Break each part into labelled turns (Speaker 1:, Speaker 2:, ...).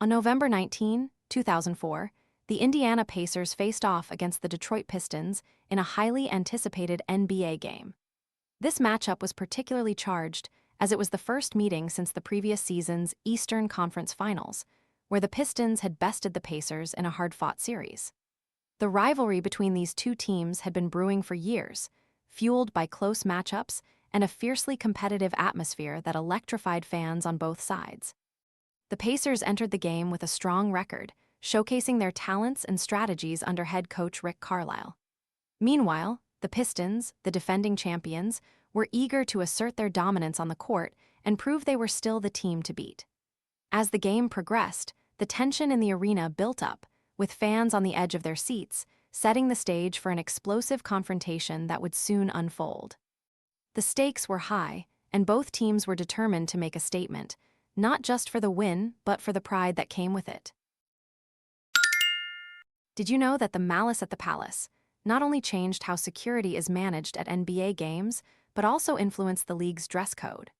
Speaker 1: On November 19, 2004, the Indiana Pacers faced off against the Detroit Pistons in a highly anticipated NBA game. This matchup was particularly charged as it was the first meeting since the previous season's Eastern Conference Finals, where the Pistons had bested the Pacers in a hard-fought series. The rivalry between these two teams had been brewing for years, fueled by close matchups and a fiercely competitive atmosphere that electrified fans on both sides. The Pacers entered the game with a strong record, showcasing their talents and strategies under head coach Rick Carlisle. Meanwhile, the Pistons, the defending champions, were eager to assert their dominance on the court and prove they were still the team to beat. As the game progressed, the tension in the arena built up, with fans on the edge of their seats, setting the stage for an explosive confrontation that would soon unfold. The stakes were high, and both teams were determined to make a statement, not just for the win, but for the pride that came with it. Did you know that the Malice at the Palace not only changed how security is managed at NBA games, but also influenced the league's dress code?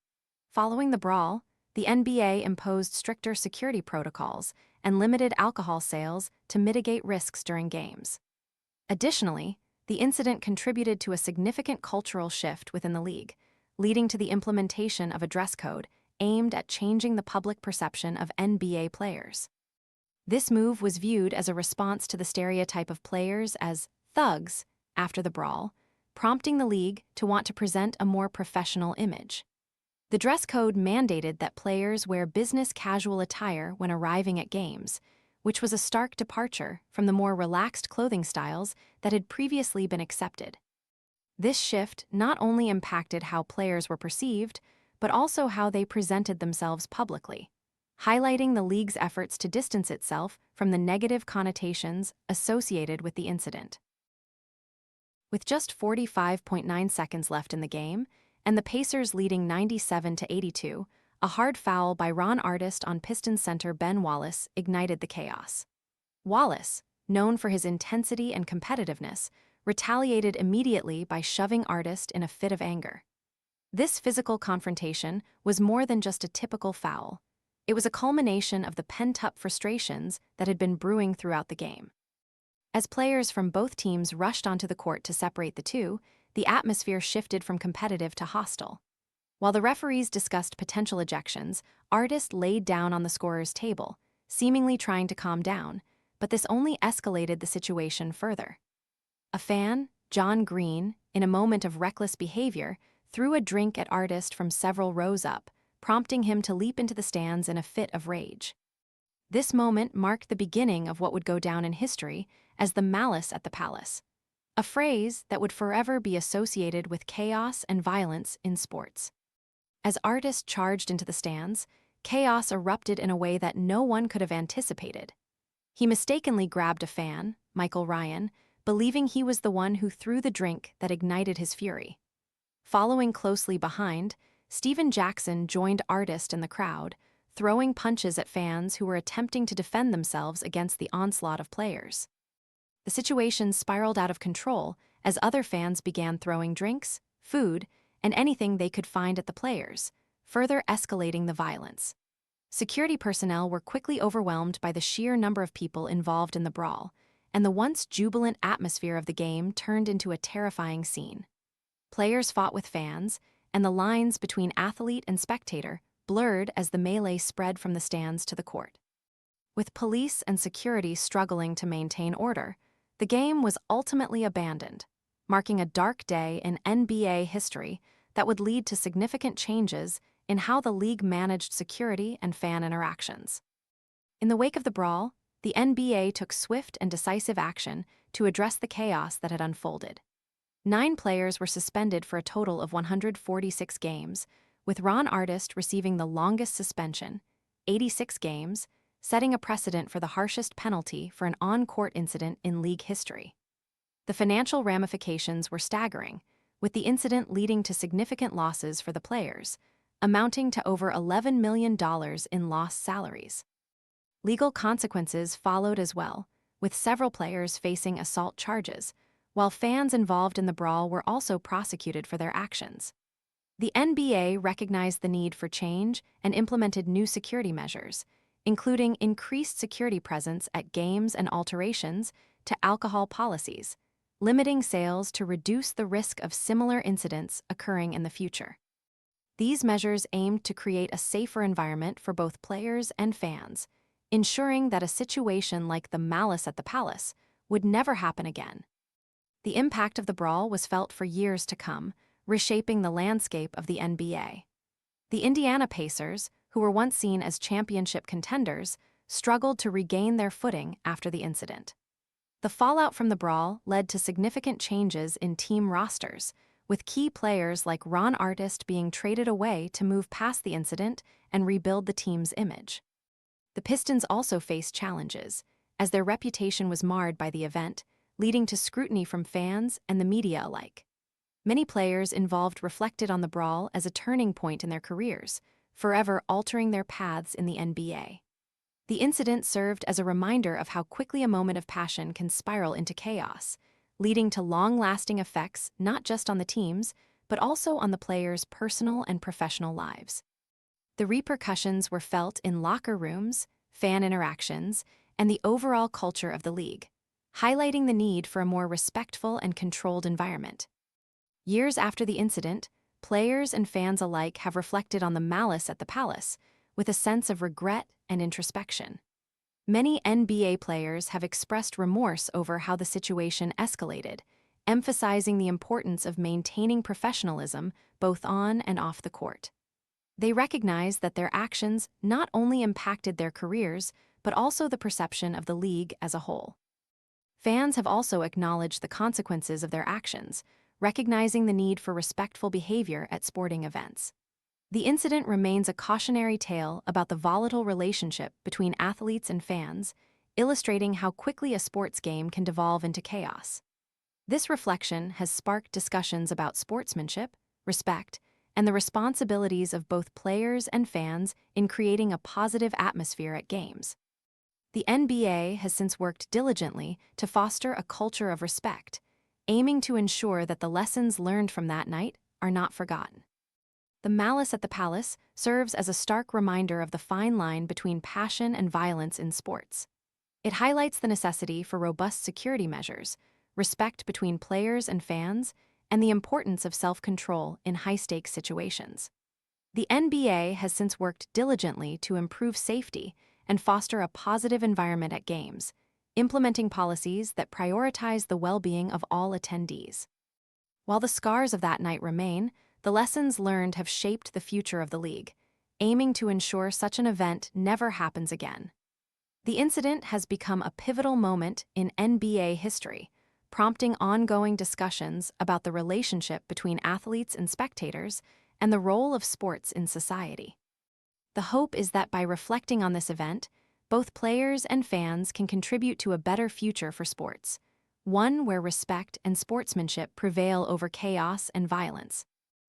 Speaker 1: Following the brawl, the NBA imposed stricter security protocols and limited alcohol sales to mitigate risks during games. Additionally, the incident contributed to a significant cultural shift within the league, leading to the implementation of a dress code aimed at changing the public perception of NBA players. This move was viewed as a response to the stereotype of players as thugs after the brawl, prompting the league to want to present a more professional image. The dress code mandated that players wear business casual attire when arriving at games, which was a stark departure from the more relaxed clothing styles that had previously been accepted. This shift not only impacted how players were perceived, but also how they presented themselves publicly, highlighting the league's efforts to distance itself from the negative connotations associated with the incident. With just 45.9 seconds left in the game, and the Pacers leading 97-82, a hard foul by Ron Artest on Pistons center Ben Wallace ignited the chaos. Wallace, known for his intensity and competitiveness, retaliated immediately by shoving Artest in a fit of anger. This physical confrontation was more than just a typical foul. It was a culmination of the pent-up frustrations that had been brewing throughout the game. As players from both teams rushed onto the court to separate the two, the atmosphere shifted from competitive to hostile. While the referees discussed potential ejections, Artest laid down on the scorer's table, seemingly trying to calm down, but this only escalated the situation further. A fan, John Green, in a moment of reckless behavior, threw a drink at Artest from several rows up, prompting him to leap into the stands in a fit of rage. This moment marked the beginning of what would go down in history as the Malice at the Palace, a phrase that would forever be associated with chaos and violence in sports. As Artest charged into the stands, chaos erupted in a way that no one could have anticipated. He mistakenly grabbed a fan, Michael Ryan, believing he was the one who threw the drink that ignited his fury. Following closely behind, Stephen Jackson joined Artest in the crowd, throwing punches at fans who were attempting to defend themselves against the onslaught of players. The situation spiraled out of control as other fans began throwing drinks, food, and anything they could find at the players, further escalating the violence. Security personnel were quickly overwhelmed by the sheer number of people involved in the brawl, and the once jubilant atmosphere of the game turned into a terrifying scene. Players fought with fans, and the lines between athlete and spectator blurred as the melee spread from the stands to the court. With police and security struggling to maintain order, the game was ultimately abandoned, marking a dark day in NBA history that would lead to significant changes in how the league managed security and fan interactions. In the wake of the brawl, the NBA took swift and decisive action to address the chaos that had unfolded. 9 players were suspended for a total of 146 games, with Ron Artest receiving the longest suspension, 86 games, setting a precedent for the harshest penalty for an on-court incident in league history. The financial ramifications were staggering, with the incident leading to significant losses for the players, amounting to over $11 million in lost salaries. Legal consequences followed as well, with several players facing assault charges, while fans involved in the brawl were also prosecuted for their actions. The NBA recognized the need for change and implemented new security measures, including increased security presence at games and alterations to alcohol policies, limiting sales to reduce the risk of similar incidents occurring in the future. These measures aimed to create a safer environment for both players and fans, ensuring that a situation like the Malice at the Palace would never happen again. The impact of the brawl was felt for years to come, reshaping the landscape of the NBA. The Indiana Pacers, who were once seen as championship contenders, struggled to regain their footing after the incident. The fallout from the brawl led to significant changes in team rosters, with key players like Ron Artest being traded away to move past the incident and rebuild the team's image. The Pistons also faced challenges, as their reputation was marred by the event, leading to scrutiny from fans and the media alike. Many players involved reflected on the brawl as a turning point in their careers, forever altering their paths in the NBA. The incident served as a reminder of how quickly a moment of passion can spiral into chaos, leading to long-lasting effects not just on the teams, but also on the players' personal and professional lives. The repercussions were felt in locker rooms, fan interactions, and the overall culture of the league, highlighting the need for a more respectful and controlled environment. Years after the incident, players and fans alike have reflected on the Malice at the Palace with a sense of regret and introspection. Many NBA players have expressed remorse over how the situation escalated, emphasizing the importance of maintaining professionalism both on and off the court. They recognize that their actions not only impacted their careers, but also the perception of the league as a whole. Fans have also acknowledged the consequences of their actions, recognizing the need for respectful behavior at sporting events. The incident remains a cautionary tale about the volatile relationship between athletes and fans, illustrating how quickly a sports game can devolve into chaos. This reflection has sparked discussions about sportsmanship, respect, and the responsibilities of both players and fans in creating a positive atmosphere at games. The NBA has since worked diligently to foster a culture of respect, aiming to ensure that the lessons learned from that night are not forgotten. The Malice at the Palace serves as a stark reminder of the fine line between passion and violence in sports. It highlights the necessity for robust security measures, respect between players and fans, and the importance of self-control in high-stakes situations. The NBA has since worked diligently to improve safety and foster a positive environment at games, implementing policies that prioritize the well-being of all attendees. While the scars of that night remain, the lessons learned have shaped the future of the league, aiming to ensure such an event never happens again. The incident has become a pivotal moment in NBA history, prompting ongoing discussions about the relationship between athletes and spectators and the role of sports in society. The hope is that by reflecting on this event, both players and fans can contribute to a better future for sports, one where respect and sportsmanship prevail over chaos and violence.